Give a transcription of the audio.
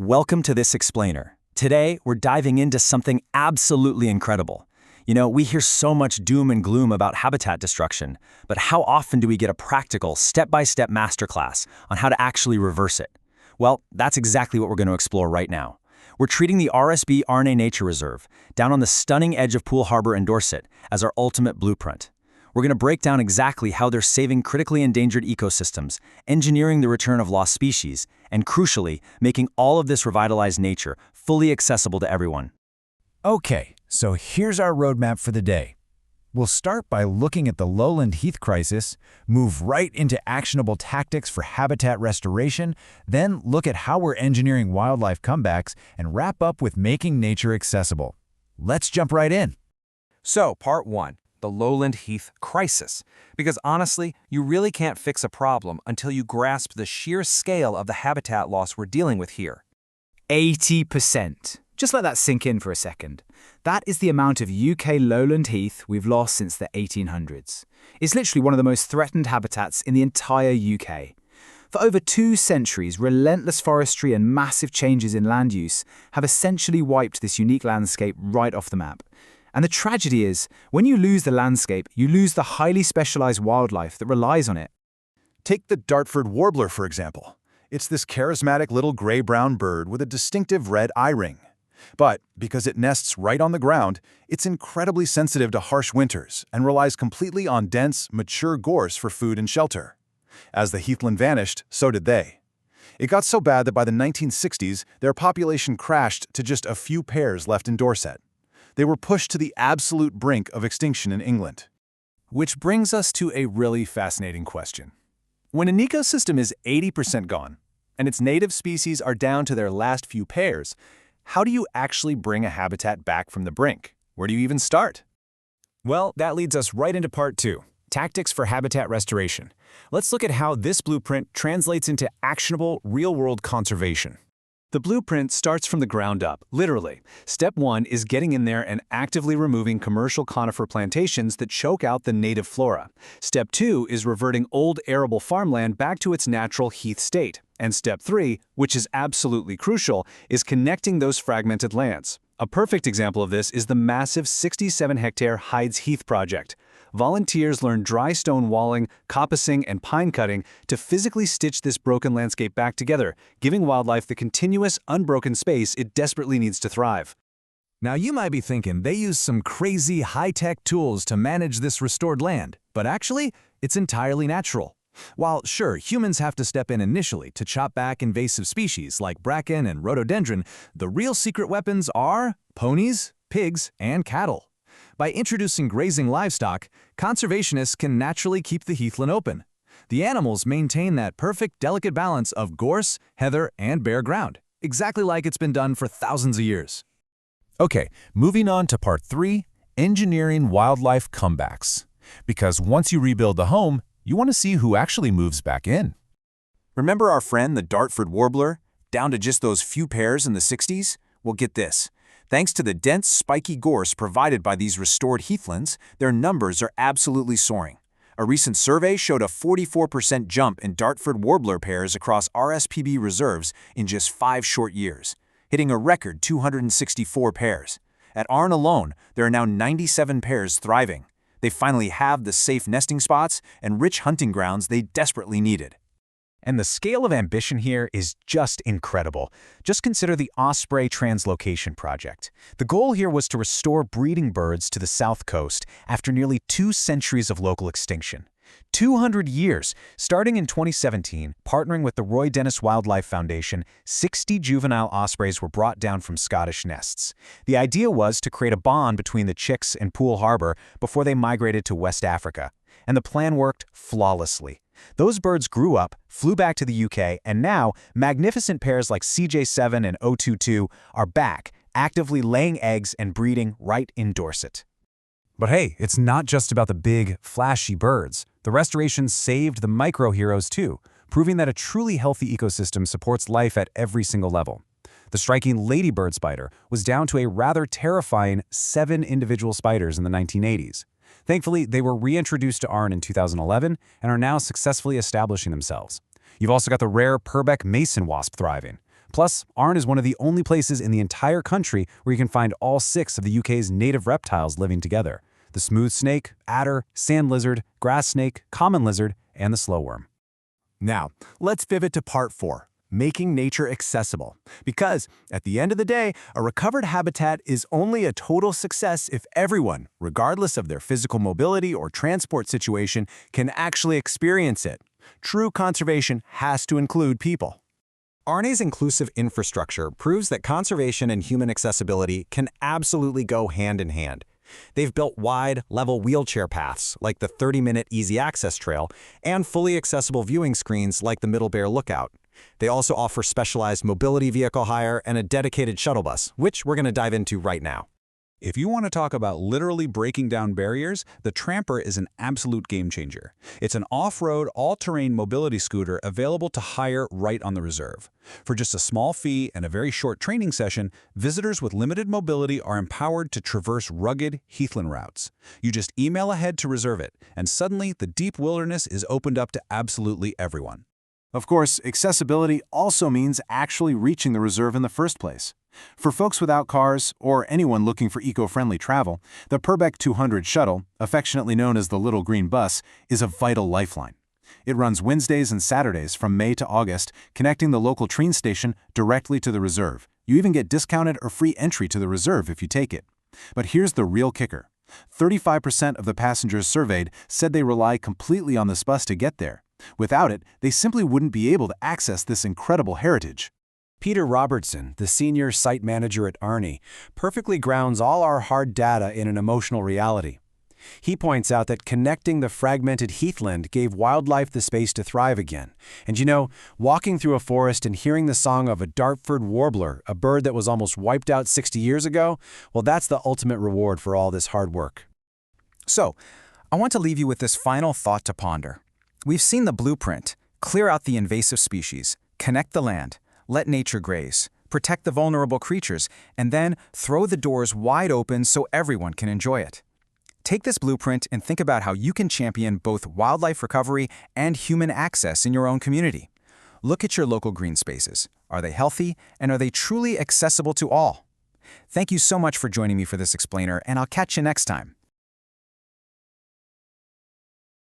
Welcome to this explainer. Today, we're diving into something absolutely incredible. We hear so much doom and gloom about habitat destruction, but how often do we get a practical, step-by-step masterclass on how to actually reverse it? Well, that's exactly what we're going to explore right now. We're treating the RSPB Arne Nature Reserve, down on the stunning edge of Poole Harbor in Dorset, as our ultimate blueprint. We're going to break down exactly how they're saving critically endangered ecosystems, engineering the return of lost species, and crucially, making all of this revitalized nature fully accessible to everyone. Okay, so here's our roadmap for the day. We'll start by looking at the lowland heath crisis, move right into actionable tactics for habitat restoration, then look at how we're engineering wildlife comebacks, and wrap up with making nature accessible. Let's jump right in. So, part 1. The lowland heath crisis. Because honestly, you really can't fix a problem until you grasp the sheer scale of the habitat loss we're dealing with here. 80%. Just let that sink in for a second. That is the amount of UK lowland heath we've lost since the 1800s. It's literally one of the most threatened habitats in the entire UK. For over 2 centuries, relentless forestry and massive changes in land use have essentially wiped this unique landscape right off the map. And the tragedy is, when you lose the landscape, you lose the highly specialized wildlife that relies on it. Take the Dartford warbler, for example. It's this charismatic little gray-brown bird with a distinctive red eye ring. But because it nests right on the ground, it's incredibly sensitive to harsh winters and relies completely on dense, mature gorse for food and shelter. As the heathland vanished, so did they. It got so bad that by the 1960s, their population crashed to just a few pairs left in Dorset. They were pushed to the absolute brink of extinction in England. Which brings us to a really fascinating question. When an ecosystem is 80% gone, and its native species are down to their last few pairs, how do you actually bring a habitat back from the brink? Where do you even start? Well, that leads us right into part 2, tactics for habitat restoration. Let's look at how this blueprint translates into actionable, real-world conservation. The blueprint starts from the ground up, literally. Step 1 is getting in there and actively removing commercial conifer plantations that choke out the native flora. Step 2 is reverting old arable farmland back to its natural heath state. And step 3, which is absolutely crucial, is connecting those fragmented lands. A perfect example of this is the massive 67-hectare Hydes Heath project. Volunteers learn dry stone walling, coppicing, and pine cutting to physically stitch this broken landscape back together, giving wildlife the continuous, unbroken space it desperately needs to thrive. Now you might be thinking they use some crazy high-tech tools to manage this restored land, but actually, it's entirely natural. While sure, humans have to step in initially to chop back invasive species like bracken and rhododendron, the real secret weapons are ponies, pigs, and cattle. By introducing grazing livestock, conservationists can naturally keep the heathland open. The animals maintain that perfect, delicate balance of gorse, heather, and bare ground, exactly like it's been done for thousands of years. Okay, moving on to part 3, engineering wildlife comebacks. Because once you rebuild the home, you want to see who actually moves back in. Remember our friend the Dartford warbler, down to just those few pairs in the 60s? Well, get this. Thanks to the dense, spiky gorse provided by these restored heathlands, their numbers are absolutely soaring. A recent survey showed a 44% jump in Dartford warbler pairs across RSPB reserves in just 5 short years, hitting a record 264 pairs. At Arne alone, there are now 97 pairs thriving. They finally have the safe nesting spots and rich hunting grounds they desperately needed. And the scale of ambition here is just incredible. Just consider the Osprey Translocation Project. The goal here was to restore breeding birds to the south coast after nearly 2 centuries of local extinction. 200 years! Starting in 2017, partnering with the Roy Dennis Wildlife Foundation, 60 juvenile ospreys were brought down from Scottish nests. The idea was to create a bond between the chicks and Poole Harbor before they migrated to West Africa. And the plan worked flawlessly. Those birds grew up, flew back to the UK, and now magnificent pairs like CJ7 and 022 are back, actively laying eggs and breeding right in Dorset. But hey, it's not just about the big, flashy birds. The restoration saved the micro-heroes too, proving that a truly healthy ecosystem supports life at every single level. The striking ladybird spider was down to a rather terrifying 7 individual spiders in the 1980s. Thankfully, they were reintroduced to Arne in 2011 and are now successfully establishing themselves. You've also got the rare Purbeck mason wasp thriving. Plus, Arne is one of the only places in the entire country where you can find all 6 of the UK's native reptiles living together: the smooth snake, adder, sand lizard, grass snake, common lizard, and the slowworm. Now, let's pivot to part 4. Making nature accessible. Because, at the end of the day, a recovered habitat is only a total success if everyone, regardless of their physical mobility or transport situation, can actually experience it. True conservation has to include people. Arne's inclusive infrastructure proves that conservation and human accessibility can absolutely go hand in hand. They've built wide, level wheelchair paths, like the 30-minute easy access trail, and fully accessible viewing screens like the Middle Bear Lookout. They also offer specialized mobility vehicle hire and a dedicated shuttle bus, which we're going to dive into right now. If you want to talk about literally breaking down barriers, the Tramper is an absolute game changer. It's an off-road, all-terrain mobility scooter available to hire right on the reserve. For just a small fee and a very short training session, visitors with limited mobility are empowered to traverse rugged heathland routes. You just email ahead to reserve it, and suddenly the deep wilderness is opened up to absolutely everyone. Of course, accessibility also means actually reaching the reserve in the first place. For folks without cars, or anyone looking for eco-friendly travel, the Purbeck 200 shuttle, affectionately known as the Little Green Bus, is a vital lifeline. It runs Wednesdays and Saturdays from May to August, connecting the local train station directly to the reserve. You even get discounted or free entry to the reserve if you take it. But here's the real kicker. 35% of the passengers surveyed said they rely completely on this bus to get there. Without it, they simply wouldn't be able to access this incredible heritage. Peter Robertson, the senior site manager at Arne, perfectly grounds all our hard data in an emotional reality. He points out that connecting the fragmented heathland gave wildlife the space to thrive again. And you know, walking through a forest and hearing the song of a Dartford warbler, a bird that was almost wiped out 60 years ago, well, that's the ultimate reward for all this hard work. So, I want to leave you with this final thought to ponder. We've seen the blueprint: clear out the invasive species, connect the land, let nature graze, protect the vulnerable creatures, and then throw the doors wide open so everyone can enjoy it. Take this blueprint and think about how you can champion both wildlife recovery and human access in your own community. Look at your local green spaces. Are they healthy, and are they truly accessible to all? Thank you so much for joining me for this explainer, and I'll catch you next time.